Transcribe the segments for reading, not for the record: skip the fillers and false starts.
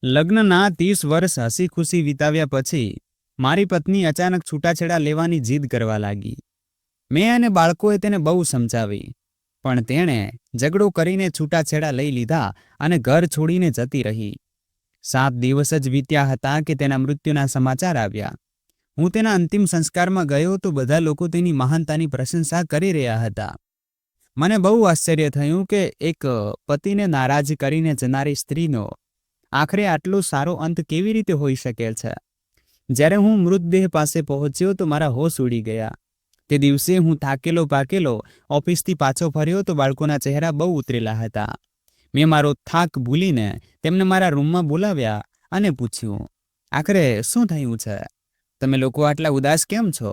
લગ્નના 30 વર્ષ હસી ખુશી વિતાવ્યા પછી મારી પત્ની અચાનક છૂટાછેડા લેવાની જીદ કરવા લાગી. મેં અને બાળકોએ તેને બહુ સમજાવી, પણ તેણે ઝઘડો કરીને છૂટાછેડા લઈ લીધા અને ઘર છોડીને જતી રહી. 7 દિવસ જ વીત્યા હતા કે તેના મૃત્યુના સમાચાર આવ્યા. હું તેના અંતિમ સંસ્કારમાં ગયો તો બધા લોકો તેની મહાનતાની પ્રશંસા કરી રહ્યા હતા. મને બહુ આશ્ચર્ય થયું કે એક પતિને નારાજ કરીને જનારી સ્ત્રીનો આખરે આટલો સારો અંત કેવી રીતે હોઈ શકે છે. જ્યારે હું મૃતદેહ પાસે પહોંચ્યો તો મારા હોશ ઉડી ગયા. તે દિવસે હું થાકેલો પાકેલો ઓફિસથી પાછો ફર્યો તો બાળકોના ચહેરા બહુ ઉતરેલા હતા. મેં મારો થાક ભૂલીને તેમને મારા રૂમમાં બોલાવ્યા અને પૂછ્યું, આખરે શું થયું છે? તમે લોકો આટલા ઉદાસ કેમ છો?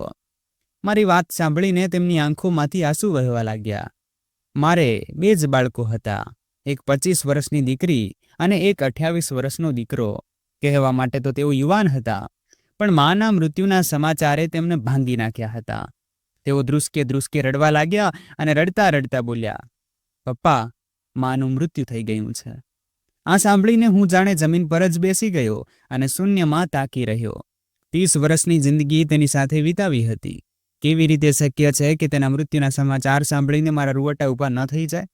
મારી વાત સાંભળીને તેમની આંખોમાંથી આંસુ વહેવા લાગ્યા. મારે 2 જ બાળકો હતા, એક 25 વર્ષની દીકરી અને એક 28 વર્ષનો દીકરો. કહેવા માટે તો તેઓ યુવાન હતા, પણ માના મૃત્યુના સમાચારે તેમને ભાંગી નાખ્યા હતા. તેઓ ધ્રુસકે ધ્રુસકે રડવા લાગ્યા અને રડતા રડતા બોલ્યા, પપ્પા, માનું મૃત્યુ થઈ ગયું છે. આ સાંભળીને હું જાણે જમીન પર જ બેસી ગયો અને શૂન્યમાં તાકી રહ્યો. 30 વર્ષની જિંદગી તેની સાથે વિતાવી હતી. કેવી રીતે શક્ય છે કે તેના મૃત્યુના સમાચાર સાંભળીને મારા રૂવાટા ઊભા ન થઈ જાય?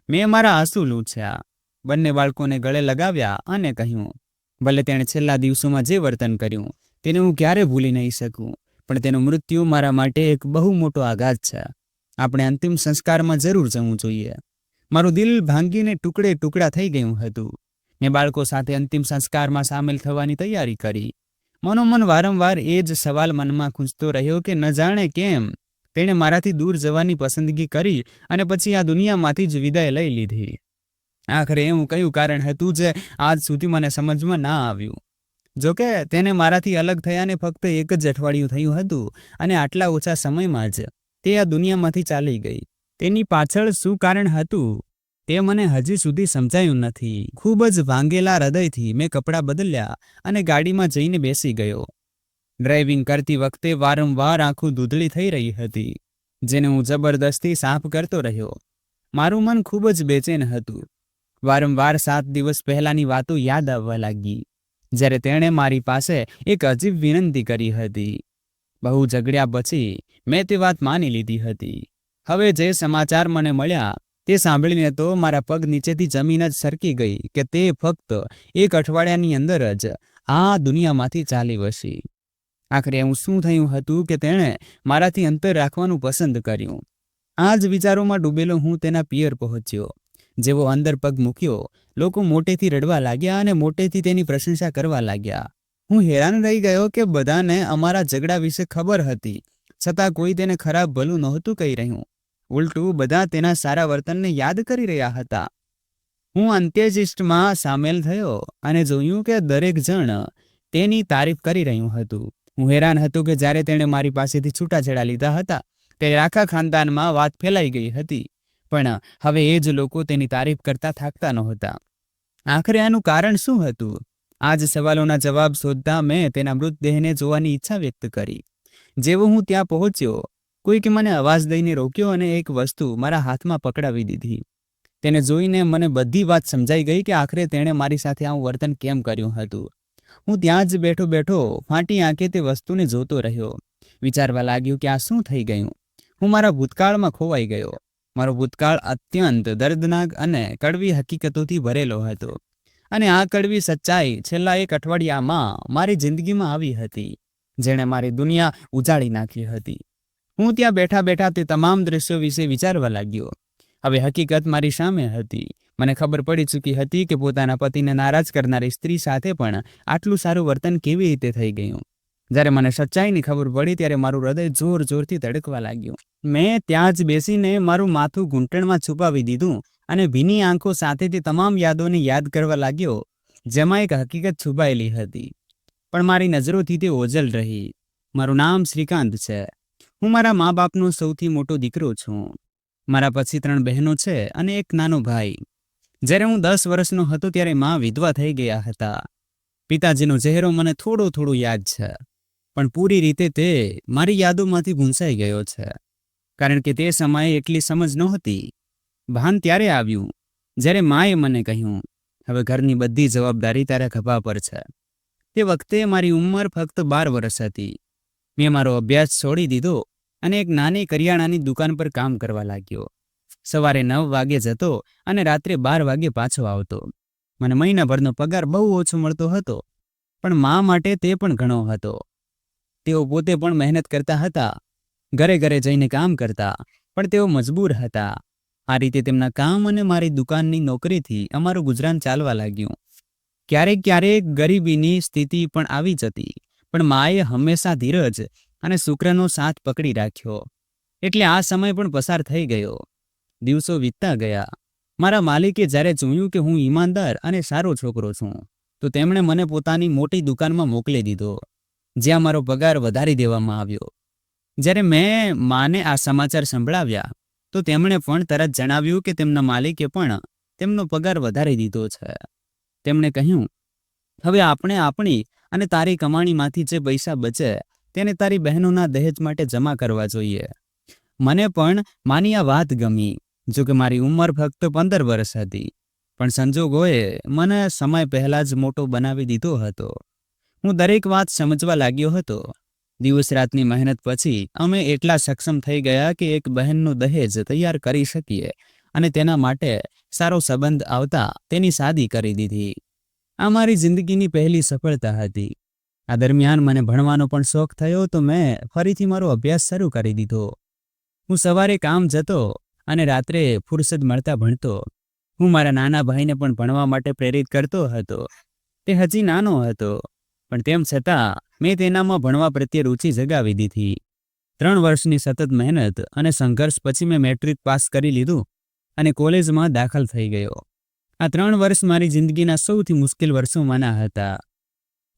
મેં મારા આંસુ લૂછ્યા, બંને બાળકોને ગળે લગાવ્યા અને કહ્યું, ભલે તેણે છેલ્લા દિવસોમાં જે વર્તન કર્યું તેને હું ક્યારે ભૂલી નહીં શકું, પણ તેનું મૃત્યુ મારા માટે એક બહુ મોટો આઘાત છે. આપણે અંતિમ સંસ્કારમાં જરૂર જવું જોઈએ. મારું દિલ ભાંગીને ટુકડે ટુકડા થઈ ગયું હતું. મેં બાળકો સાથે અંતિમ સંસ્કારમાં સામેલ થવાની તૈયારી કરી. મનોમન વારંવાર એ જ સવાલ મનમાં ખૂંચતો રહ્યો કે ન જાણે કેમ તેણે મારાથી દૂર જવાની પસંદગી કરી અને પછી આ દુનિયામાંથી જ વિદાય લઈ લીધી. આખરે એવું કયું કારણ હતું જે આજ સુધી મને સમજમાં ના આવ્યું? જોકે તેને મારાથી અલગ થયાને ફક્ત 1 જ અઠવાડિયું થયું હતું અને આટલા ઓછા સમયમાં જ તે આ દુનિયામાંથી ચાલી ગઈ. તેની પાછળ શું કારણ હતું તે મને હજી સુધી સમજાયું નથી. ખૂબ જ ભાંગેલા હૃદયથી મેં કપડાં બદલ્યા અને ગાડીમાં જઈને બેસી ગયો. ડ્રાઇવિંગ કરતી વખતે વારંવાર આંખો ધૂંધળી થઈ રહી હતી, જેને હું જબરદસ્તી સાફ કરતો રહ્યો. મારું મન ખૂબ જ બેચેન હતું. વારંવાર 7 દિવસ પહેલાની વાતો યાદ આવવા લાગી, જ્યારે તેણે મારી પાસે એક અજીબ વિનંતી કરી હતી. બહુ ઝઘડ્યા પછી મેં તે વાત માની લીધી હતી. હવે જે સમાચાર મને મળ્યા તે સાંભળીને તો મારા પગ નીચેથી જમીન જ સરકી ગઈ કે તે ફક્ત 1 અઠવાડિયાની અંદર જ આ દુનિયામાંથી ચાલી વસી. આખરે એવું શું થયું હતું કે તેણે મારાથી અંતર રાખવાનું પસંદ કર્યું? આ જ વિચારોમાં ડૂબેલો હું તેના પિયર પહોંચ્યો. જેવો અંદર પગ મૂક્યો, લોકો મોટેથી રડવા લાગ્યા અને મોટેથી તેની પ્રશંસા કરવા લાગ્યા. હું હેરાન રહી ગયો કે બધાને અમારા ઝઘડા વિશે ખબર હતી, છતાં કોઈ તેને ખરાબ ભલું નહોતું કહી રહ્યું. ઉલટું બધા તેના સારા વર્તનને યાદ કરી રહ્યા હતા. હું અંત્યેષ્ટિમાં સામેલ થયો અને જોયું કે દરેક જણ તેની તારીફ કરી રહ્યું હતું. હું હેરાન હતો કે જ્યારે તેણે મારી પાસેથી છૂટાછેડા લીધા હતા ત્યારે આખા ખાનદાનમાં વાત ફેલાઈ ગઈ હતી, પણ હવે એ જ લોકો તેની તારીફ કરતા થાકતા નહોતા. આખરે આનું કારણ શું હતું? આ જ સવાલોના જવાબ શોધતા મેં તેના મૃતદેહને જોવાની ઈચ્છા વ્યક્ત કરી. જેવો હું ત્યાં પહોંચ્યો, કોઈકે મને અવાજ દઈને રોક્યો અને એક વસ્તુ મારા હાથમાં પકડાવી દીધી. તેને જોઈને મને બધી વાત સમજાઈ ગઈ કે આખરે તેણે મારી સાથે આવું વર્તન કેમ કર્યું હતું. હું ત્યાં જ બેઠો બેઠો ફાટી આંખે તે વસ્તુને જોતો રહ્યો. વિચારવા લાગ્યો કે આ શું થઈ ગયું? હું મારા ભૂતકાળમાં ખોવાઈ ગયો. મારો ભૂતકાળ અત્યંત દર્દનાક અને કડવી હકીકતોથી ભરેલો હતો, અને આ કડવી સચ્ચાઈ છેલ્લા 1 અઠવાડિયામાં મારી જિંદગીમાં આવી હતી, જેણે મારી દુનિયા ઉજાડી નાખી હતી. હું ત્યાં બેઠા બેઠા તે તમામ દ્રશ્યો વિશે વિચારવા લાગ્યો. હવે હકીકત મારી સામે હતી. મને ખબર પડી ચૂકી હતી કે પોતાના પતિને નારાજ કરનારી સ્ત્રી સાથે પણ આટલું સારું વર્તન કેવી રીતે થઈ ગયું. જ્યારે મને સચ્ચાઈની ખબર પડી ત્યારે મારું હૃદય જોર જોરથી ધડકવા લાગ્યું. મેં ત્યાં જ બેસીને મારું માથું ઘૂંટણમાં છુપાવી દીધું અને ભીની આંખો સાથે તે તમામ યાદોને યાદ કરવા લાગ્યો, જેમાં એક હકીકત છુપાયેલી હતી, પણ મારી નજરોથી તે ઓઝલ રહી. મારું નામ શ્રીકાંત છે. હું મારા મા બાપનો સૌથી મોટો દીકરો છું. મારા પછી 3 બહેનો છે અને એક નાનો ભાઈ. જ્યારે હું 10 વર્ષનો હતો ત્યારે મા વિધવા થઈ ગયા હતા. પિતાજીનો ચહેરો મને થોડો થોડો યાદ છે, પણ પૂરી રીતે તે મારી યાદોમાંથી ભૂંસાઈ ગયો છે, કારણ કે તે સમયે એટલી સમજ નહોતી. ભાન ત્યારે આવ્યું જ્યારે માએ મને કહ્યું, હવે ઘરની બધી જવાબદારી તારા ખભા પર છે. તે વખતે મારી ઉંમર ફક્ત 12 વર્ષ હતી. મેં મારો અભ્યાસ છોડી દીધો અને એક નાની કરિયાણાની દુકાન પર કામ કરવા લાગ્યો. સવારે 9 વાગે જતો અને રાત્રે 12 વાગે પાછો આવતો. મને મહિનાભરનો પગાર બહુ ઓછો મળતો હતો, પણ મા માટે તે પણ ઘણો હતો. તેઓ પોતે પણ મહેનત કરતા હતા, ઘરે ઘરે જઈને કામ કરતા, પણ તેઓ મજબૂર હતા. આ રીતે તેમના કામ અને મારી દુકાનની નોકરીથી અમારું ગુજરાન ચાલવા લાગ્યું. ક્યારેક ક્યારેક ગરીબીની સ્થિતિ પણ આવી જતી, પણ માએ હંમેશા ધીરજ અને શુક્રનો સાથ પકડી રાખ્યો. એટલે આ સમય પણ પસાર થઈ ગયો. દિવસો વીતતા ગયા. મારા માલિકે જ્યારે જોયું કે હું ઈમાનદાર અને સારો છોકરો છું, તો તેમણે મને પોતાની મોટી દુકાનમાં મોકલી દીધો, જ્યાં મારો પગાર વધારી દેવામાં આવ્યો. જ્યારે મેં માને આ સમાચાર સંભળાવ્યા, તો તેમણે પણ તરત જણાવ્યું કે તેમના માલિકે પણ તેમનો પગાર વધારી દીધો છે. તેમણે કહ્યું, હવે આપણે આપણી અને તારી કમાણીમાંથી જે પૈસા બચે તેને તારી બહેનોના દહેજ માટે જમા કરવા જોઈએ. મને પણ માની આ વાત ગમી. જો કે મારી ઉંમર ફક્ત 15 વર્ષ હતી, પણ સંજોગોએ મને સમય પહેલા જ મોટો બનાવી દીધો હતો. હું દરેક વાત સમજવા લાગ્યો હતો. દિવસ રાતની મહેનત પછી અમે એટલા સક્ષમ થઈ ગયા કે એક બહેનનું દહેજ તૈયાર કરી શકીએ અને તેના માટે સારો સંબંધ આવતા તેની શાદી કરી દીધી. આ મારી જિંદગીની પહેલી સફળતા હતી. આ દરમિયાન મને ભણવાનો પણ શોખ થયો, તો મેં ફરીથી મારો અભ્યાસ શરૂ કરી દીધો. હું સવારે કામ જતો અને રાત્રે ફુરસદ મળતા ભણતો. હું મારા નાના ભાઈને પણ ભણવા માટે પ્રેરિત કરતો હતો. તે હજી નાનો હતો, પણ તેમ છતાં મેં તેનામાં ભણવા પ્રત્યે રુચિ જગાવી દીધી. 3 વર્ષની સતત મહેનત અને સંઘર્ષ પછી મેં મેટ્રિક પાસ કરી લીધું અને કોલેજમાં દાખલ થઈ ગયો. આ 3 વર્ષ મારી જિંદગીના સૌથી મુશ્કેલ વર્ષોમાંના હતા.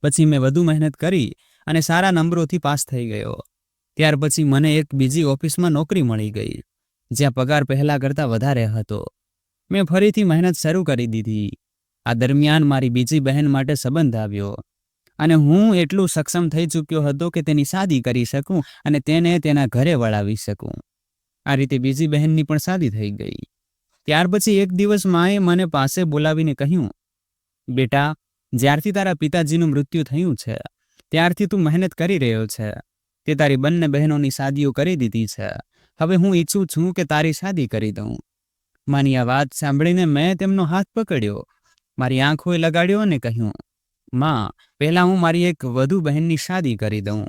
પછી મેં વધુ મહેનત કરી અને સારા નંબરોથી પાસ થઈ ગયો. ત્યાર પછી મને એક બીજી ઓફિસમાં નોકરી મળી ગઈ, જ્યાં પગાર પહેલા કરતાં વધારે હતો. મેં ફરીથી મહેનત શરૂ કરી દીધી. આ દરમિયાન મારી બીજી બહેન માટે સંબંધ આવ્યો અને હું એટલું સક્ષમ થઈ ચૂક્યો હતો કે તેની શાદી કરી શકું અને તેને તેના ઘરે વળાવી શકું. આ રીતે બીજી બહેનની પણ શાદી થઈ ગઈ. ત્યાર પછી એક દિવસ માએ મને પાસે બોલાવીને કહ્યું, બેટા, જ્યારથી તારા પિતાજીનું મૃત્યુ થયું છે, ત્યારથી તું મહેનત કરી રહ્યો છે. તે તારી બંને બહેનોની શાદીઓ કરી દીધી છે. હવે હું ઈચ્છું છું કે તારી શાદી કરી દઉં. માની આ વાત સાંભળીને મેં તેમનો હાથ પકડ્યો, મારી આંખોએ લગાડ્યો અને કહ્યું, માં, પહેલાં હું મારી એક વધુ બહેનની શાદી કરી દઉં,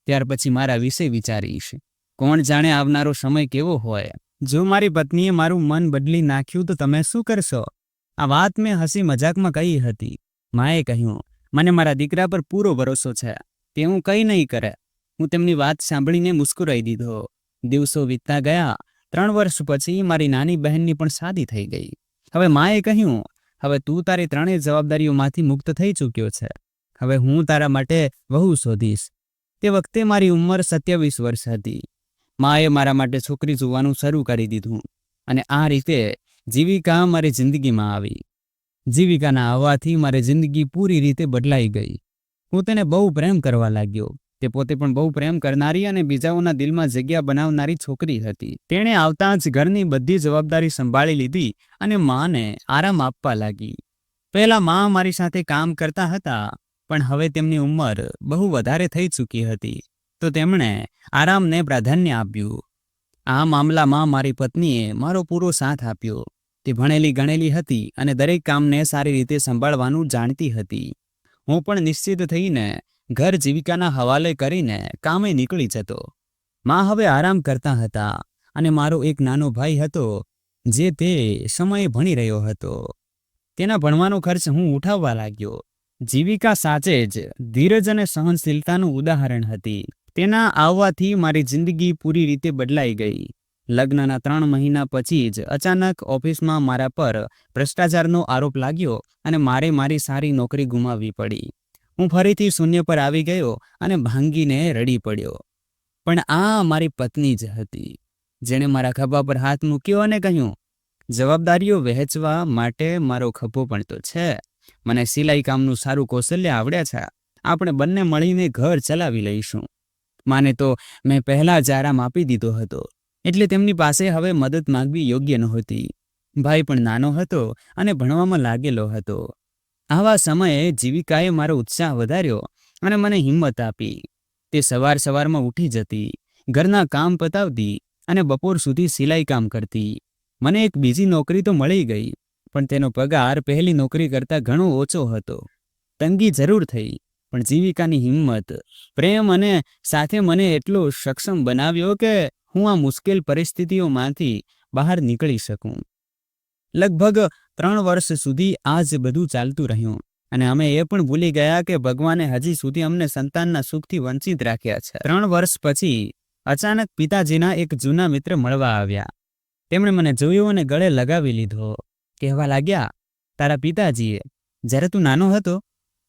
ત્યાર પછી મારા વિશે વિચારીશ. કોણ જાણે આવનારો સમય કેવો હોય. જો મારી પત્નીએ મારું મન બદલી નાખ્યું તો તમે શું કરશો? આ વાત મેં હસી મજાકમાં કહી હતી. માએ કહ્યું, મને મારા દીકરા પર પૂરો ભરોસો છે, તે હું કંઈ નહીં કરે. હું તેમની વાત સાંભળીને મુસ્કુરાઈ દીધો. દિવસો વીતતા ગયા. 3 વર્ષ પછી મારી નાની બહેનની પણ શાદી થઈ ગઈ. હવે માએ કહ્યું, હવે તું તારી 3 જવાબદારીઓમાંથી મુક્ત થઈ ચૂક્યો છે. હવે હું તારા માટે વહુ શોધીશ. તે વખતે મારી ઉંમર 27 વર્ષ હતી. માએ મારા માટે છોકરી જોવાનું શરૂ કરી દીધું અને આ રીતે જીવિકા મારી જિંદગીમાં આવી. જીવિકાના આવવાથી મારી જિંદગી પૂરી રીતે બદલાઈ ગઈ. હું તેને બહુ પ્રેમ કરવા લાગ્યો. તે પોતે પણ બહુ પ્રેમ કરનારી અને બીજાઓના દિલમાં જગ્યા બનાવનારી છોકરી હતી. તેણે આવતાં જ ઘરની બધી જવાબદારી સંભાળી લીધી અને માને આરામ આપવા લાગી. પહેલા મા મારી સાથે કામ કરતા હતા, પણ હવે તેમની ઉંમર બહુ વધારે થઈ ચૂકી હતી, તો તેમણે આરામને પ્રાધાન્ય આપ્યું. આ મામલામાં મારી પત્નીએ મારો પૂરો સાથ આપ્યો. તે ભણેલી ગણેલી હતી અને દરેક કામને સારી રીતે સંભાળવાનું જાણતી હતી. હું પણ નિશ્ચિત થઈને ઘર જીવિકાના હવાલે કરીને કામે નીકળી જતો. મા હવે આરામ કરતા હતા અને મારો એક નાનો ભાઈ હતો, જે તે સમયે ભણી રહ્યો હતો. તેના ભણવાનો ખર્ચ હું ઉઠાવવા લાગ્યો. જીવિકા સાચે જ ધીરજ અને સહનશીલતાનું ઉદાહરણ હતી. તેના આવવાથી મારી જિંદગી પૂરી રીતે બદલાઈ ગઈ. લગ્નના 3 મહિના પછી જ અચાનક ઓફિસમાં મારા પર ભ્રષ્ટાચારનો આરોપ લાગ્યો અને મારે મારી સારી નોકરી ગુમાવવી પડી. હું ફરીથી શૂન્ય પર આવી ગયો અને ભાંગીને રડી પડ્યો. પણ આ મારી પત્ની જ હતી, જેણે મારા ખભા પર હાથ મૂક્યો અને કહ્યું, જવાબદારીઓ વહેંચવા માટે મારો ખભો પણ તો છે. મને સિલાઈ કામનું સારું કૌશલ્ય આવડે છે. આપણે બંને મળીને ઘર ચલાવી લઈશું. માને તો મેં પહેલા જ આરામ આપી દીધો હતો, એટલે તેમની પાસે હવે મદદ માંગવી યોગ્ય નહોતી. ભાઈ પણ નાનો હતો અને ભણવામાં લાગેલો હતો. આવા સમયે જીવિકાએ મારો ઉત્સાહ વધાર્યો અને મને હિંમત આપી. તે સવારમાં ઉઠી જતી, ઘરના કામ પતાવતી અને બપોર સુધી સિલાઈ કામ કરતી. મને એક બીજી નોકરી તો મળી ગઈ, પણ તેનો પગાર પહેલી નોકરી કરતાં ઘણો ઓછો હતો. તંગી જરૂર થઈ, પણ જીવિકાની હિંમત, પ્રેમ અને સાથે મને એટલો સક્ષમ બનાવ્યો કે હું આ મુશ્કેલ પરિસ્થિતિઓમાંથી બહાર નીકળી શકું. લગભગ 3 વર્ષ સુધી આ જ બધું ચાલતું રહ્યું અને અમે એ પણ ભૂલી ગયા કે ભગવાને હજી સુધી અમને સંતાનના સુખથી વંચિત રાખ્યા છે. 3 વર્ષ પછી અચાનક પિતાજીના એક જૂના મિત્ર મળવા આવ્યા. તેમણે મને જોયો અને ગળે લગાવી લીધો. કહેવા લાગ્યા, તારા પિતાજીએ જ્યારે તું નાનો હતો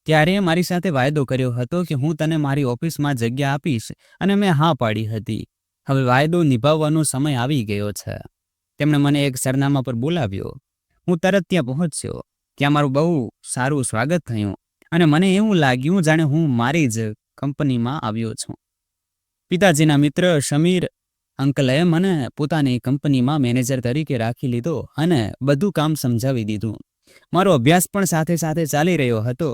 ત્યારે મારી સાથે વાયદો કર્યો હતો કે હું તને મારી ઓફિસમાં જગ્યા આપીશ અને મેં હા પાડી હતી. હવે વાયદો નિભાવવાનો સમય આવી ગયો છે. તેમણે મને એક સરનામા પર બોલાવ્યો. હું તરત ત્યાં પહોંચ્યો. ત્યાં મારું બહુ સારું સ્વાગત થયું અને મને એવું લાગ્યું જાણે હું મારી જ કંપનીમાં આવ્યો છું. પિતાજીના મિત્ર શમીર અંકલે મને પોતાની કંપનીમાં મેનેજર તરીકે રાખી લીધો અને બધું કામ સમજાવી દીધું. મારો અભ્યાસ પણ સાથે સાથે ચાલી રહ્યો હતો,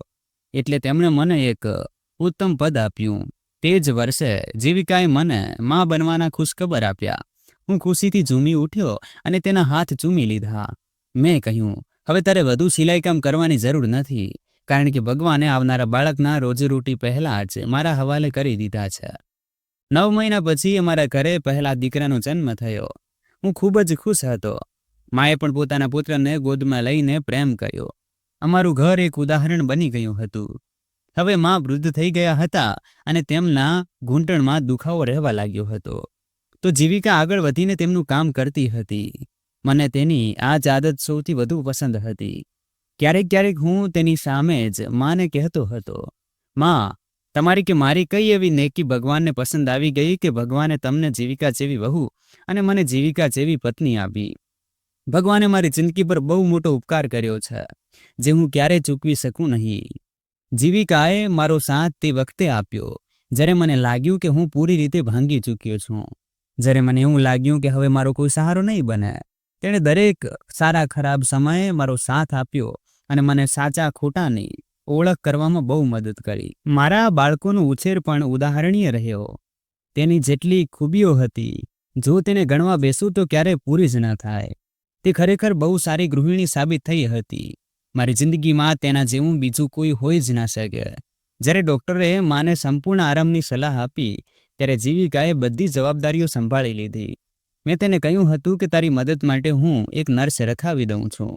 એટલે તેમણે મને એક ઉત્તમ પદ આપ્યું. તે જ વર્ષે જીવિકાએ મને મા બનવાના ખુશખબર આપ્યા. હું ખુશીથી ઝૂમી ઉઠ્યો અને તેના હાથ ચૂમી લીધા. મેં કહ્યું, હવે તારે વધુ સિલાઈ કામ કરવાની જરૂર નથી, કારણ કે ભગવાને આવનારા બાળકના રોજીરોટી પહેલાં જ મારા હવાલે કરી દીધા છે. 9 મહિના પછી અમારા ઘરે પહેલા દીકરાનો જન્મ થયો. હું ખૂબ જ ખુશ હતો. માએ પણ પોતાના પુત્રને ગોદમાં લઈને પ્રેમ કર્યો. અમારું ઘર એક ઉદાહરણ બની ગયું હતું. હવે મા વૃદ્ધ થઈ ગયા હતા અને તેમના ઘૂંટણમાં દુખાવો રહેવા લાગ્યો હતો. તો જીવિકા આગળ વધીને તેમનું કામ કરતી હતી. મને તેની આ જ આદત સૌથી વધુ પસંદ હતી. ક્યારેક હું તેની સામે જ માને કહેતો હતો, માં, તમારી કે મારી કઈ એવી નેકી ભગવાનને પસંદ આવી ગઈ કે ભગવાને તમને જીવિકા જેવી વહુ અને મને જીવિકા જેવી પત્ની આપી. ભગવાને મારી જિંદગી પર બહુ મોટો ઉપકાર કર્યો છે, જે હું ક્યારેય ચૂકવી શકું નહીં. જીવિકાએ મારો સાથ તે વખતે આપ્યો જ્યારે મને લાગ્યું કે હું પૂરી રીતે ભાંગી ચૂક્યો છું. જ્યારે મને એવું લાગ્યું કે હવે મારો કોઈ સહારો નહીં બને. તેણે દરેક સારા ખરાબ સમયે મારો સાથ આપ્યો અને મને સાચા ખોટાની ઓળખ કરવામાં બહુ મદદ કરી. મારા બાળકોનો ઉછેર પણ ઉદાહરણીય રહ્યો. તેની જેટલી ખૂબીઓ હતી, જો તેને ગણવા બેસું તો ક્યારેય પૂરી જ ન થાય. તે ખરેખર બહુ સારી ગૃહિણી સાબિત થઈ હતી. મારી જિંદગીમાં તેના જેવું બીજું કોઈ હોઈ જ ના શકે. જ્યારે ડૉક્ટરે માને સંપૂર્ણ આરામની સલાહ આપી ત્યારે જીવિકાએ બધી જવાબદારીઓ સંભાળી લીધી. મેં તેને કહ્યું હતું કે તારી મદદ માટે હું એક નર્સ રખાવી દઉં છું,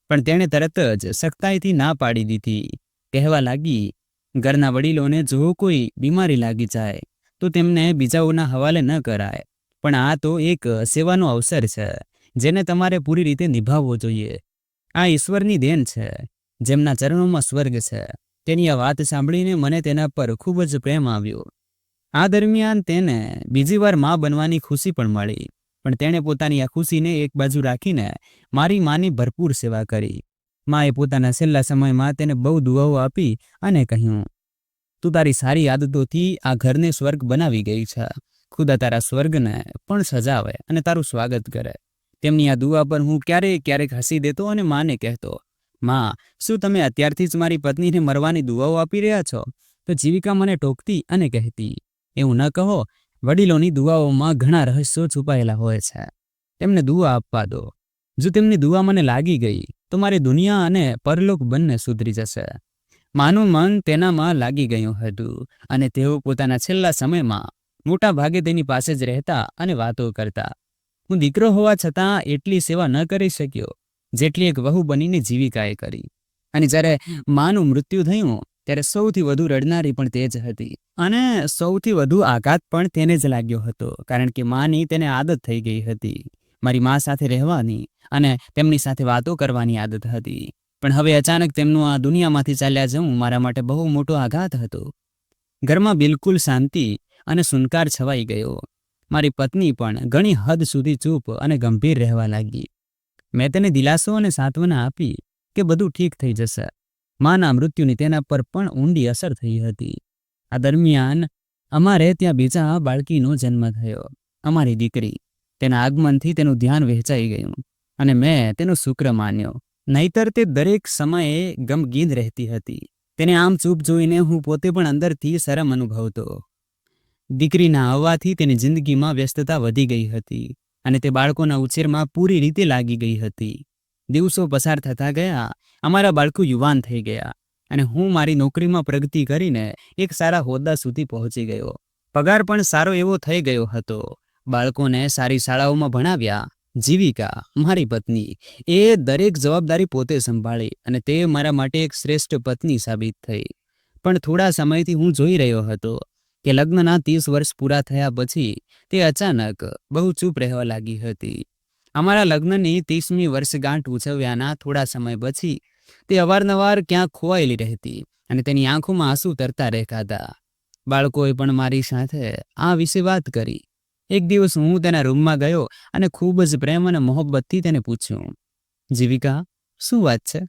પણ તેણે તરત જ સખ્તાઈથી ના પાડી દીધી. કહેવા લાગી, ઘરના વડીલોને જો કોઈ બીમારી લાગી જાય તો તેમને બીજાઓના હવાલે ન કરાય, પણ આ તો એક સેવાનો અવસર છે જેને તમારે પૂરી રીતે નિભાવવો જોઈએ. આ ઈશ્વરની દેન છે, જેમના ચરણોમાં સ્વર્ગ છે. તેની આ વાત સાંભળીને મને તેના પર ખૂબ જ પ્રેમ આવ્યો. આ દરમિયાન તેને બીજી વાર મા બનવાની ખુશી પણ મળી, પણ તેણે પોતાની આ ખુશીને એક બાજુ રાખીને મારી માની ભરપૂર સેવા કરી. માએ પોતાના છેલ્લા સમયમાં તેને બહુ દુઆઓ આપી અને કહ્યું, તું તારી સારી આદતોથી આ ઘરને સ્વર્ગ બનાવી ગઈ છે. ખુદા તારા સ્વર્ગને પણ સજાવે અને તારું સ્વાગત કરે. તેમની આ દુઆ પર હું ક્યારેક હસી દેતો અને માને કહેતો, માં, શું તમે અત્યારથી જ મારી પત્નીને મરવાની દુઆઓ આપી રહ્યા છો? તો જીવિકા મને ટોકતી અને કહેતી, એવું ન કહો, વડીલોની દુઆઓમાં ઘણા રહસ્યો છુપાયેલા હોય છે. તેમને દુઆ આપવા દો. જો તેમની દુઆ મને લાગી ગઈ તો મારી દુનિયા અને પરલોક બંને સુધરી જશે. માનું મન તેનામાં લાગી ગયું હતું અને તેઓ પોતાના છેલ્લા સમયમાં મોટા ભાગે તેની પાસે જ રહેતા અને વાતો કરતા. હું દીકરો હોવા છતાં એટલી સેવા ન કરી શક્યો જેટલી એક વહુ બનીને જીવિકાએ કરી. અને જ્યારે માનું મૃત્યુ થયું ત્યારે સૌથી વધુ રડનારી પણ તે જ હતી અને સૌથી વધુ આઘાત પણ તેને જ લાગ્યો હતો, કારણ કે માની તેને આદત થઈ ગઈ હતી. મારી મા સાથે રહેવાની અને તેમની સાથે વાતો કરવાની આદત હતી, પણ હવે અચાનક તેમનું આ દુનિયામાંથી ચાલ્યા જવું મારા માટે બહુ મોટો આઘાત હતો. ઘરમાં બિલકુલ શાંતિ અને સુનકાર છવાઈ ગયો. મારી પત્ની પણ ઘણી હદ સુધી ચૂપ અને ગંભીર રહેવા લાગી. મેં તેને દિલાસો અને સાંત્વના આપી કે બધું ઠીક થઈ જશે. માના મૃત્યુની તેના પર પણ ઊંડી અસર થઈ હતી. આ દરમિયાન અમારે ત્યાં બીજા બાળકીનો જન્મ થયો, અમારી દીકરી. તેના આગમનથી તેનું ધ્યાન વહેંચાઈ ગયું અને મેં તેનો શુક્ર માન્યો. નહીતર તે દરેક સમયે ગમગીન રહેતી હતી. તેને આમ ચૂપ જોઈને હું પોતે પણ અંદરથી શરમ અનુભવતો. દીકરીના આવવાથી તેની જિંદગીમાં વ્યસ્તતા વધી ગઈ હતી અને તે બાળકોના ઉછેરમાં પૂરી રીતે લાગી ગઈ હતી. દિવસો પસાર થતા ગયા. અમારા બાળકો યુવાન થઈ ગયા અને હું મારી નોકરીમાં પ્રગતિ કરીને એક સારા હોદ્દા સુધી પહોંચી ગયો. પગાર પણ સારો એવો થઈ ગયો હતો. બાળકોને સારી શાળાઓમાં ભણાવ્યા. જીવિકા, મારી પત્ની, એ દરેક જવાબદારી પોતે સંભાળી અને તે મારા માટે એક શ્રેષ્ઠ પત્ની સાબિત થઈ. પણ થોડા સમયથી હું જોઈ રહ્યો હતો કે લગ્નના 30 વર્ષ પૂરા થયા પછી તે અચાનક બહુ ચૂપ રહેવા લાગી હતી. અમારા લગ્નની 30મી વર્ષગાંઠ ઉજવ્યાના થોડા સમય પછી તે અવારનવાર ક્યાંક ખોવાયેલી રહેતી અને તેની આંખોમાં આંસુ તરતા રહેતા. બાળકોએ પણ મારી સાથે આ વિશે વાત કરી. એક દિવસ હું તેના રૂમમાં ગયો અને ખૂબ જ પ્રેમ અને મોહબ્બતથી તેને પૂછ્યું, જીવિકા, શું વાત છે?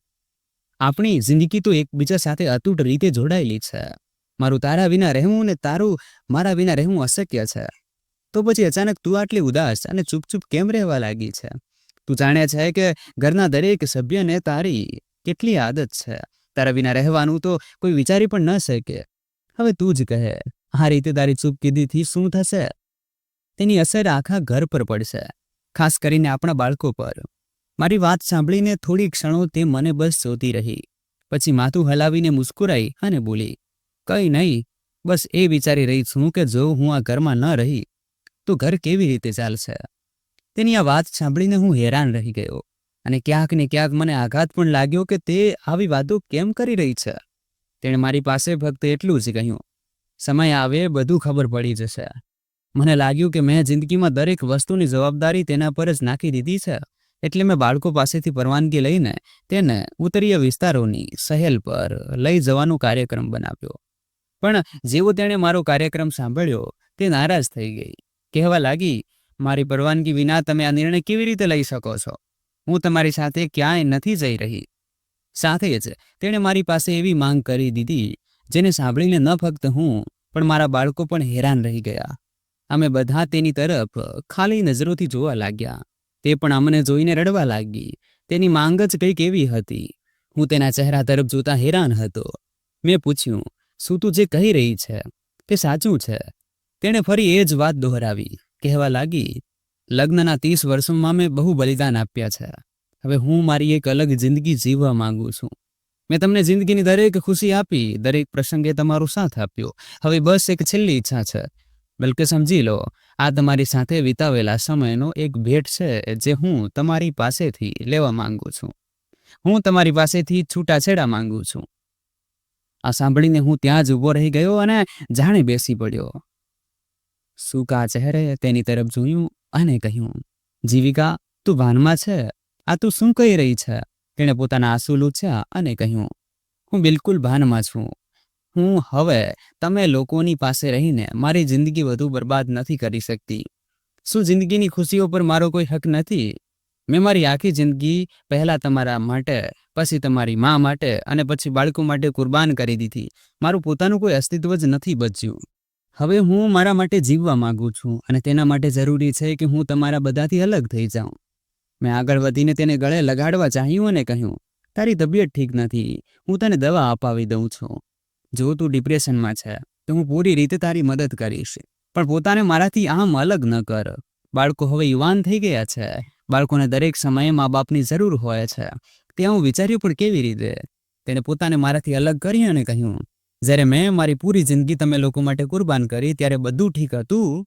આપણી જિંદગી તો એકબીજા સાથે અતૂટ રીતે જોડાયેલી છે. મારું તારા વિના રહેવું ને તારું મારા વિના રહેવું અશક્ય છે. તો પછી અચાનક તું આટલી ઉદાસ અને ચૂપ કેમ રહેવા લાગી છે? તું જાણે છે કે ઘરના દરેક સભ્યને તારી કેટલી આદત છે. તારા વિના રહેવાનું તો કોઈ વિચારી પણ ન શકે. હવે તું જ કહે, આ રીતે તારી ચૂપકીદીથી શું થશે? તેની અસર આખા ઘર પર પડશે, ખાસ કરીને આપણા બાળકો પર. મારી વાત સાંભળીને થોડી ક્ષણો તે મને બસ જોતી રહી. પછી માથું હલાવીને મુસ્કુરાઈ અને બોલી, કંઈ નહીં, બસ એ વિચારી રહી છું કે જો હું આ ઘરમાં ન રહી તો ઘર કેવી રીતે ચાલશે. તેની આ વાત સાંભળીને હું હેરાન રહી ગયો અને ક્યાંક ને ક્યાંક મને આઘાત પણ લાગ્યો કે તે આવી વાતો કેમ કરી રહી છે. તેણે મારી પાસે ફક્ત એટલું જ કહ્યું, સમય આવે બધું ખબર પડી જશે. મને લાગ્યું કે મેં જિંદગીમાં દરેક વસ્તુની જવાબદારી તેના પર જ નાખી દીધી છે. એટલે મેં બાળકો પાસેથી પરવાનગી લઈને તેને ઉત્તરીય વિસ્તારોની સહેલ પર લઈ જવાનો કાર્યક્રમ બનાવ્યો. પણ જેવો તેણે મારો કાર્યક્રમ સાંભળ્યો તે નારાજ થઈ ગઈ. કહેવા લાગી, મારી પરવાનગી વિના તમે આ નિર્ણય કેવી રીતે લઈ શકો છો? હું તમારી સાથે ક્યાંય નથી જઈ રહી. સાથે જ તેણે મારી પાસે એવી માંગ કરી દીધી જેને સાંભળીને ન ફક્ત હું પણ મારા બાળકો પણ હેરાન રહી ગયા. અમે બધા તેની તરફ ખાલી નજરોથી જોવા લાગ્યા. તે પણ અમને જોઈને રડવા લાગી. તેની માંગ જ કંઈક એવી હતી. હું તેના ચહેરા તરફ જોતા હેરાન હતો. મેં પૂછ્યું, શું તું જે કહી રહી છે તે સાચું છે? તેણે ફરી એ જ વાત દોહરાવી. કહેવા લાગી, લગ્નના 30 વર્ષોમાં મેં બહુ બલિદાન આપ્યા છે. હવે હું મારી એક અલગ જિંદગી જીવવા માંગુ છું. મેં તમને જિંદગીની દરેક ખુશી આપી, દરેક પ્રસંગે તમારો સાથ આપ્યો. હવે બસ એક છેલ્લી ઈચ્છા છે. બલકે સમજી લો, આ તમારી સાથે વિતાવેલા સમયનો એક ભેટ છે જે હું તમારી પાસેથી લેવા માંગુ છું. હું તમારી પાસેથી છૂટાછેડા માંગુ છું. આ સાંભળીને હું ત્યાં જ ઊભો રહી ગયો અને જાણે બેસી પડ્યો. સૂકા ચહેરે તેની તરફ જોયું અને કહ્યું, જીવિકા, તું ભાનમાં છે? આ તું શું કહી રહી છે? તેણે પોતાના આંસુ લૂછ્યા અને કહ્યું, હું બિલકુલ ભાનમાં છું. હું હવે તમે લોકોની પાસે રહીને મારી જિંદગી વધુ બરબાદ નથી કરી શકતી. શું જિંદગીની ખુશીઓ પર મારો કોઈ હક નથી? મેં મારી આખી જિંદગી પહેલા તમારા માટે, પછી તમારી મા માટે અને પછી બાળકો માટે કુરબાન કરી દીધી. મારું પોતાનું કોઈ અસ્તિત્વ જ નથી બચ્યું. હવે હું મારા માટે જીવવા માંગુ છું અને તેના માટે જરૂરી છે કે હું તમારા બધાથી અલગ થઈ જાઉં. મેં આગળ વધીને તેને ગળે લગાડવા ચાહ્યું અને કહ્યું, તારી તબિયત ઠીક નથી, હું તને દવા અપાવી દઉં છું. જો તું ડિપ્રેશનમાં છે તો હું પૂરી રીતે તારી મદદ કરીશ, પણ પોતાને મારાથી આમ અલગ ન કર. બાળકો હવે યુવાન થઈ ગયા છે. બાળકોને દરેક સમયે મા બાપની જરૂર હોય છે. ત્યાં હું વિચાર્યું પણ કેવી રીતે. તેણે પોતાને મારાથી અલગ કરી અને કહ્યું, જ્યારે મેં મારી પૂરી જિંદગી તમે લોકો માટે કુરબાન કરી ત્યારે બધું ઠીક હતું.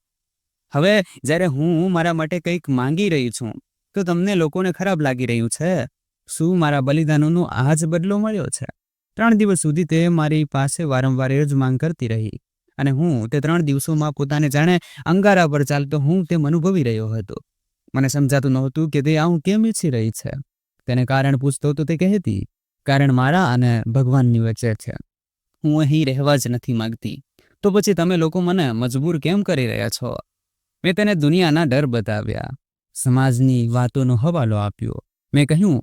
હવે જ્યારે હું મારા માટે કંઈક માંગી રહી છું તો તમને લોકોને ખરાબ લાગી રહ્યું છે. શું મારા બલિદાનોનો આ જ બદલો મળ્યો છે? 3 દિવસ સુધી તે મારી પાસે વારંવાર એ જ માંગ કરતી રહી અને હું તે 3 દિવસોમાં પોતાને જાણે અંગારા પર ચાલતો હું તેમ અનુભવી રહ્યો હતો. મને સમજાતું નહોતું કે તે આવું કેમ ઈચ્છી રહી છે. તેને કારણ પૂછતો તો તે કહેતી, કારણ મારા અને ભગવાનની વચ્ચે છે. હું અહીં રહેવા જ નથી માંગતી. તો પછી તમે લોકો મને મજબૂર કેમ કરી રહ્યા છો? મેં તેને દુનિયાના ડર બતાવ્યા, સમાજની વાતોનો હવાલો આપ્યો. મેં કહ્યું,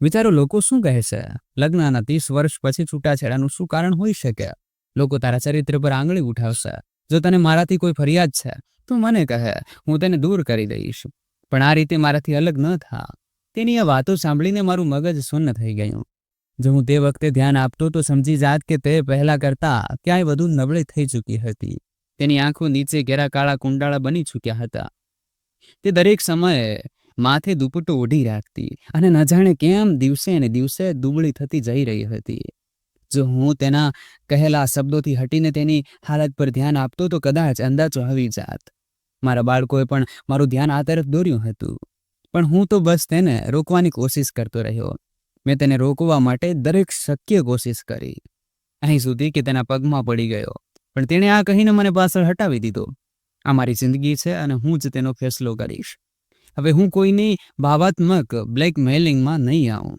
વિચારો લોકો શું કહે છે? લગ્નના 30 વર્ષ પછી છૂટાછેડાનું શું કારણ હોઈ શકે? લોકો તારા ચરિત્ર પર આંગળી ઉઠાવશે. જો તને મારાથી કોઈ ફરિયાદ છે તો મને કહે, હું તેને દૂર કરી દઈશ. પણ આ રીતે મારાથી અલગ ન થા. તેની આ વાતો સાંભળીને મારું મગજ શૂન્ય થઈ ગયું. જો હું તે વખતે ધ્યાન આપતો તો સમજી જાત કે તે પહેલા કરતા ક્યાંય વધુ નબળી થઈ ચૂકી હતી. તેની આંખો નીચે ઘેરા કાળા કુંડાળા બની ચૂક્યા હતા. તે દરેક સમયે માથે દુપટ્ટો ઓઢી રાખતી અને ન જાણે કેમ દિવસે ને દિવસે દુબળી થતી જઈ રહી હતી. જો હું તેના કહેલા શબ્દોથી હટીને તેની હાલત પર ધ્યાન આપતો તો કદાચ અંદાજો આવી જાત. મારા બાળકોએ પણ મારું ધ્યાન આ તરફ દોર્યું હતું, પણ હું તો બસ તેને રોકવાની કોશિશ કરતો રહ્યો. મેં તેને રોકવા માટે દરેક શક્ય કોશિશ કરી, અહીં સુધી કે તેના પગમાં પડી ગયો. પણ તેણે આ કહીને મને પાછળ હટાવી દીધો. આ મારી જિંદગી છે અને હું જ તેનો ફેસલો કરીશ. હવે હું કોઈની ભાવાત્મક બ્લેકમેલિંગમાં નહીં આવું.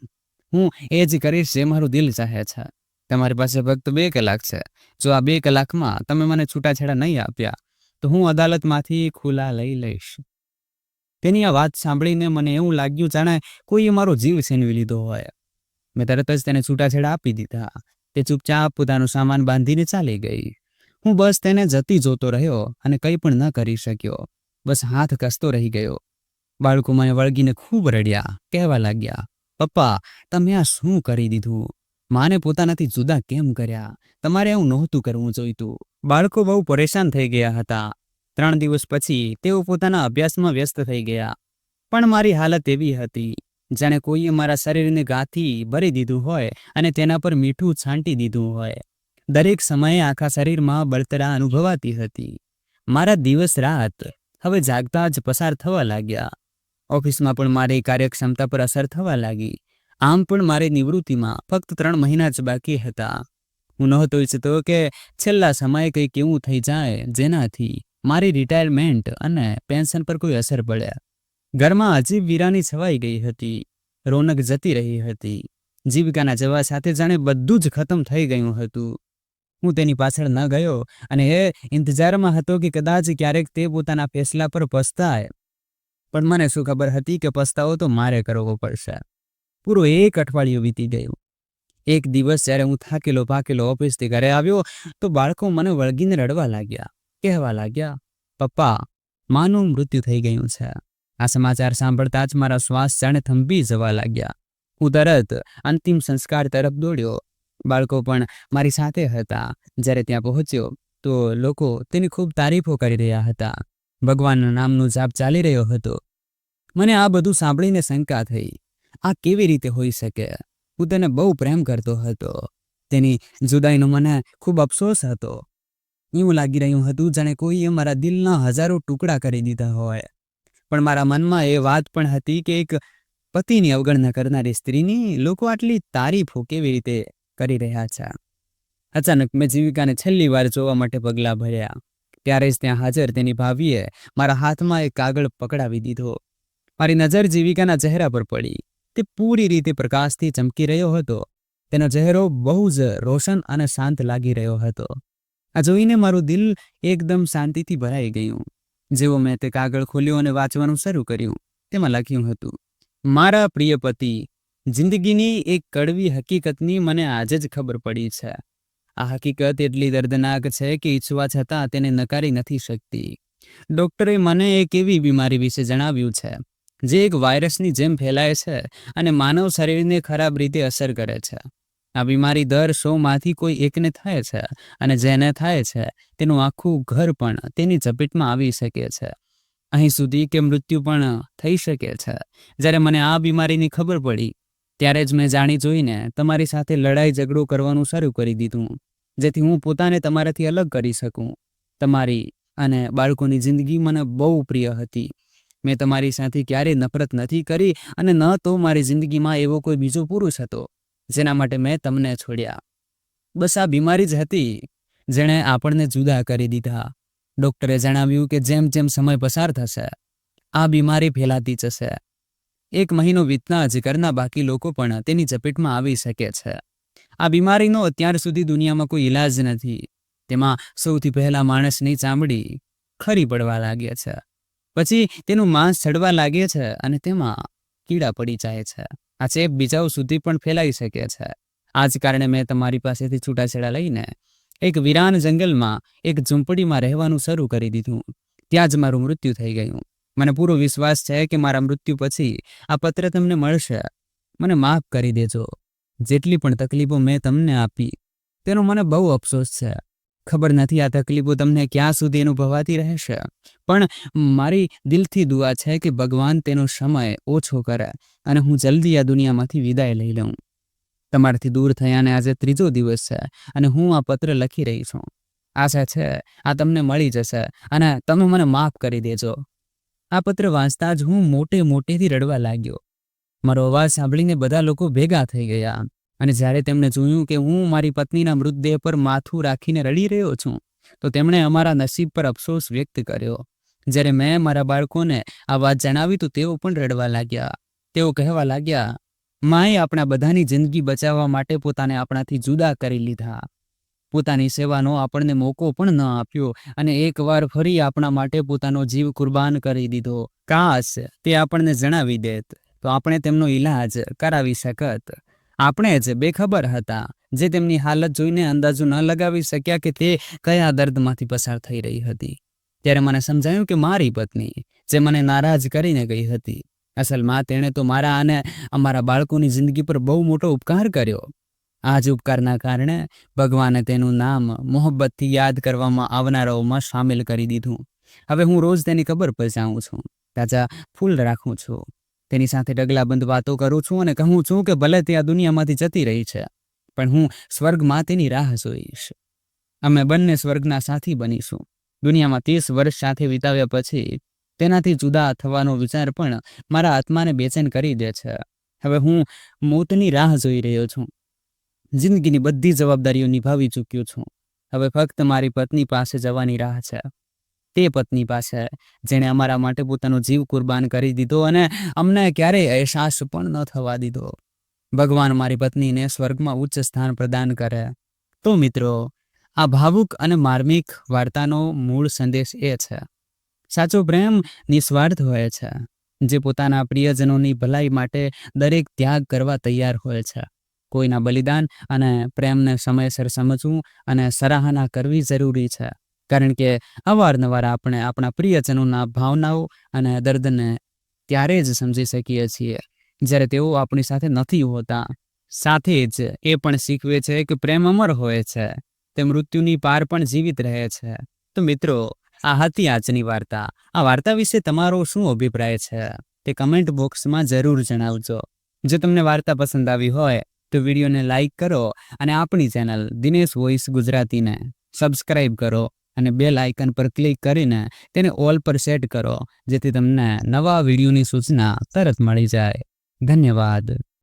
હું એ જ કરીશ જે મારું દિલ ચાહે છે. તમારી પાસે ફક્ત 2 કલાક છે. જો આ 2 કલાકમાં તમે મને છૂટાછેડા નહીં આપ્યા તો હું અદાલતમાંથી ખુલા લઈ લઈશ. તેની આ વાત સાંભળીને મને એવું લાગ્યું જાણે કોઈએ મારો જીવ છીનવી લીધો હોય. મેં તરત જ તેને છૂટાછેડા આપી દીધા. તે ચૂપચાપ પોતાનો સામાન બાંધીને ચાલી ગઈ. હું બસ તેને જતી જોતો રહ્યો અને કંઈ પણ ન કરી શક્યો. બસ હાથ કસતો રહી ગયો. બાળકો મને વળગીને ખૂબ રડ્યા, કહેવા લાગ્યા, પપ્પા તમે આ શું કરી દીધું? માને પોતાનાથી જુદા કેમ કર્યા? તમારે એવું નહોતું કરવું જોઈતું. બાળકો બહુ પરેશાન થઈ ગયા હતા. 3 દિવસ પછી તેઓ પોતાના અભ્યાસમાં વ્યસ્ત થઈ ગયા. પણ મારી હાલત એવી હતી જાણે કોઈએ મારા શરીરને ગાંથી ભરી દીધું હોય અને તેના પર મીઠું છાંટી દીધું હોય. દરેક સમયે આખા શરીરમાં બળતરા અનુભવાતી હતી. મારા દિવસ રાત હવે જાગતા જ પસાર થવા લાગ્યા. ઓફિસમાં પણ મારી કાર્યક્ષમતા પર અસર થવા લાગી. આમ પણ મારી નિવૃત્તિમાં ફક્ત 3 મહિના જ બાકી હતા. હું નહોતો ઈચ્છતો કે છેલ્લા સમયે કંઈક એવું થઈ જાય જેનાથી મારી રિટાયરમેન્ટ અને પેન્શન પર કોઈ અસર પડે. ઘરમાં અજીબ વીરાની છવાઈ ગઈ હતી. રોનક જતી રહી હતી. જીવિકાના જવા સાથે જાણે બધું જ ખતમ થઈ ગયું હતું. હું તેની પાછળ ન ગયો અને એ ઇંતજારમાં હતો કે કદાચ ક્યારેક તે પોતાના ફેસલા પર પસ્તાય. પણ મને શું ખબર હતી કે પસ્તાવો તો મારે કરવો પડશે. પૂરું 1 અઠવાડિયું વીતી ગયું. એક દિવસ જ્યારે હું થાકેલો પાકેલો ઓફિસથી ઘરે આવ્યો તો બાળકો મને વળગીને રડવા લાગ્યા, કહેવા લાગ્યા, પપ્પા માનું મૃત્યુ થઈ ગયું છે. આ સમાચાર સાંભળતા જ મારા શ્વાસ જાણે થંભી જવા લાગ્યા. હું તરત અંતિમ સંસ્કાર તરફ દોડ્યો. બાળકો પણ મારી સાથે હતા. જ્યારે ત્યાં પહોંચ્યો તો લોકો તેની ખૂબ તારીફો કરી રહ્યા હતા. ભગવાનના નામનો જાપ ચાલી રહ્યો હતો. મને આ બધું સાંભળીને શંકા થઈ. આ કેવી રીતે હોઈ શકે? હું તેને બહુ પ્રેમ કરતો હતો. તેની જુદાઈનો મને ખૂબ અફસોસ હતો. એવું લાગી રહ્યું હતું જાણે કોઈએ મારા દિલના હજારો ટુકડા કરી દીધા હોય. પણ મારા મનમાં એ વાત પણ હતી કે એક પતિની અવગણના કરનારી સ્ત્રીની લોકો આટલી તારીફો કેવી રીતે કરી રહ્યા છે. અચાનક મેં જીવિકાને છેલ્લી વાર જોવા માટે પગલાં ભર્યા. ત્યારે જ ત્યાં હાજર તેની ભાભીએ મારા હાથમાં એક કાગળ પકડાવી દીધો. મારી નજર જીવિકાના ચહેરા પર પડી. તે પૂરી રીતે પ્રકાશથી ચમકી રહ્યો હતો. તેનો ચહેરો બહુ જ રોશન અને શાંત લાગી રહ્યો હતો. આ જોઈને મારું દિલ એકદમ શાંતિથી ભરાઈ ગયું. જેવો મેં તે કાગળ ખોલ્યો અને વાંચવાનું શરૂ કર્યું, તેમાં લખ્યું હતું, મારા પ્રિય પતિ, જિંદગીની એક કડવી હકીકતની મને આજે જ ખબર પડી છે. આ હકીકત એટલી દર્દનાક છે કે ઈચ્છવા છતાં તેને નકારી નથી શકતી. ડૉક્ટરે મને એક એવી બીમારી વિશે જણાવ્યું છે જે એક વાયરસની જેમ ફેલાય છે અને માનવ શરીરને ખરાબ રીતે અસર કરે છે. આ બીમારી દર 100માંથી કોઈ એકને થાય છે અને જેને થાય છે તેનું આખું ઘર પણ તેની ઝપેટમાં આવી શકે છે. અહીં સુધી કે મૃત્યુ પણ થઈ શકે છે. જ્યારે મને આ બીમારીની ખબર પડી ત્યારે જ મેં જાણી જોઈને તમારી સાથે લડાઈ ઝઘડો કરવાનું શરૂ કરી દીધું, જેથી હું પોતાને તમારાથી અલગ કરી શકું. તમારી અને બાળકોની જિંદગી મને બહુ પ્રિય હતી. મેં તમારી સાથે ક્યારેય નફરત નથી કરી અને ન તો મારી જિંદગીમાં એવો કોઈ બીજો પુરુષ હતો જેના માટે મેં તમને છોડ્યા. બસ આ બીમારી જ હતી જેણે આપણને જુદા કરી દીધા. ડૉક્ટરે જણાવ્યું કે જેમ જેમ સમય પસાર થશે આ બીમારી ફેલાતી જશે. 1 મહિનો વીતતા જ ઘરના બાકી લોકો પણ તેની ઝપેટમાં આવી શકે છે. આ બીમારીનો અત્યાર સુધી દુનિયામાં કોઈ ઈલાજ નથી. તેમાં સૌથી પહેલા માણસની ચામડી ખરી પડવા લાગે છે, પછી તેનું માંસ સડવા લાગે છે અને તેમાં કીડા પડી જાય છે. આ ચેપ બીજાઓ સુધી પણ ફેલાઈ શકે છે. આ જ કારણે મેં તમારી પાસેથી છૂટાછેડા લઈને એક વિરાન જંગલમાં એક ઝૂંપડીમાં રહેવાનું શરૂ કરી દીધું. ત્યાં જ મારું મૃત્યુ થઈ ગયું. મને પૂરો વિશ્વાસ છે કે મારા મૃત્યુ પછી આ પત્ર તમને મળશે. મને માફ કરી દેજો. જેટલી પણ તકલીફો મેં તમને આપી તેનો મને બહુ અફસોસ છે. ખબર નથી આ તકલીફો તમને ક્યાં સુધી અનુભવાતી રહેશે, પણ મારી દિલથી દુઆ છે કે ભગવાન તેનો સમય ઓછો કરે અને હું જલ્દી આ દુનિયામાંથી વિદાય લઈ લઉં. તમારાથી દૂર થયાને આજે 3જો દિવસ છે અને હું આ પત્ર લખી રહી છું. આશા છે આ તમને મળી જશે અને તમે મને માફ કરી દેજો. આ પત્ર વાંચતા જ હું મોટેથી રડવા લાગ્યો. મારો અવાજ સાંભળીને બધા લોકો ભેગા થઈ ગયા અને જ્યારે તેમણે જોયું કે હું મારી પત્નીના મૃતદેહ પર માથું રાખીને રડી રહ્યો છું તો તેમણે અમારા નસીબ પર અફસોસ વ્યક્ત કર્યો. જ્યારે મેં મારા બાળકોને આ વાત જણાવી તો તેઓ પણ રડવા લાગ્યા. તેઓ કહેવા લાગ્યા, માએ આપણા બધાની જિંદગી બચાવવા માટે પોતાને આપણાથી જુદા કરી લીધા. પોતાની સેવાનો આપણને મોકો પણ ન આપ્યો અને એકવાર ફરી આપણા માટે પોતાનો જીવ કુરબાન કરી દીધો. કાશ તે આપણને જણાવી દેત તો આપણે તેમનો ઈલાજ કરાવી શકત. આપણે જ બેખબર હતા જે તેમની હાલત જોઈને અંદાજો ન લગાવી શક્યા કે તે કયા દર્દમાંથી પસાર થઈ રહી હતી. ત્યારે મને સમજાયું કે મારી પત્ની જે મને નારાજ કરીને ગઈ હતી, અસલમાં તેણે તો મારા અને અમારા બાળકોની જિંદગી પર બહુ મોટો ઉપકાર કર્યો. આ જ ઉપકારના કારણે ભગવાને તેનું નામ મોહબ્બતથી યાદ કરવામાં આવનારાઓમાં સામેલ કરી દીધું. હવે હું રોજ તેની કબર પર જાઉં છું, તાજા ફૂલ રાખું છું, તેની સાથે ડગલાબંધ વાતો કરું છું અને કહું છું કે ભલે તે આ દુનિયામાંથી જતી રહી છે પણ હું સ્વર્ગમાં તેની રાહ જોઈશ. અમે બંને સ્વર્ગના સાથી બનીશું. દુનિયામાં 30 વર્ષ સાથે વિતાવ્યા પછી તેનાથી જુદા થવાનો વિચાર પણ મારા આત્માને બેચેન કરી દે છે. હવે હું મોતની રાહ જોઈ રહ્યો છું. જિંદગીની બધી જવાબદારીઓ નિભાવી ચૂક્યો છું. હવે ફક્ત મારી પત્ની પાસે જવાની રાહ છે. તે પત્ની પાસે જેણે અમારા માટે પોતાનો જીવ કુરબાન કરી દીધો અને અમને ક્યારેય અહેસાસ પણ ન થવા દીધો. ભગવાન મારી પત્નીને સ્વર્ગમાં ઉચ્ચ સ્થાન પ્રદાન કરે. તો મિત્રો, આ ભાવુક અને માર્મિક વાર્તાનો મૂળ સંદેશ એ છે, સાચો પ્રેમ નિસ્વાર્થ હોય છે, જે પોતાના પ્રિયજનોની ભલાઈ માટે દરેક ત્યાગ કરવા તૈયાર હોય છે. કોઈના બલિદાન અને પ્રેમને સમયસર સમજવું અને સરાહના કરવી જરૂરી છે, કારણ કે અવારનવાર આપણે આપણા પ્રિયજનોના ભાવનાઓ અને દર્દને ત્યારે જ સમજી શકીએ છીએ જ્યારે તેઓ આપણી સાથે નથી હોતા. સાથે જ એ પણ શીખવે છે કે પ્રેમ અમર હોય છે, તે મૃત્યુની પાર પણ જીવિત રહે છે. તો મિત્રો, આ હતી આજની વાર્તા. આ વાર્તા વિશે તમારો શું અભિપ્રાય છે તે કમેન્ટ બોક્સમાં જરૂર જણાવજો. જો તમને વાર્તા પસંદ આવી હોય તો વિડીયોને લાઈક કરો અને આપણી ચેનલ દિનેશ વોઇસ ગુજરાતીને સબસ્ક્રાઇબ કરો અને બેલ આઇકન પર ક્લિક કરીને તેને ઓલ પર સેટ કરો, જેથી તમને નવા વિડીયોની સૂચના તરત મળી જાય. ધન્યવાદ.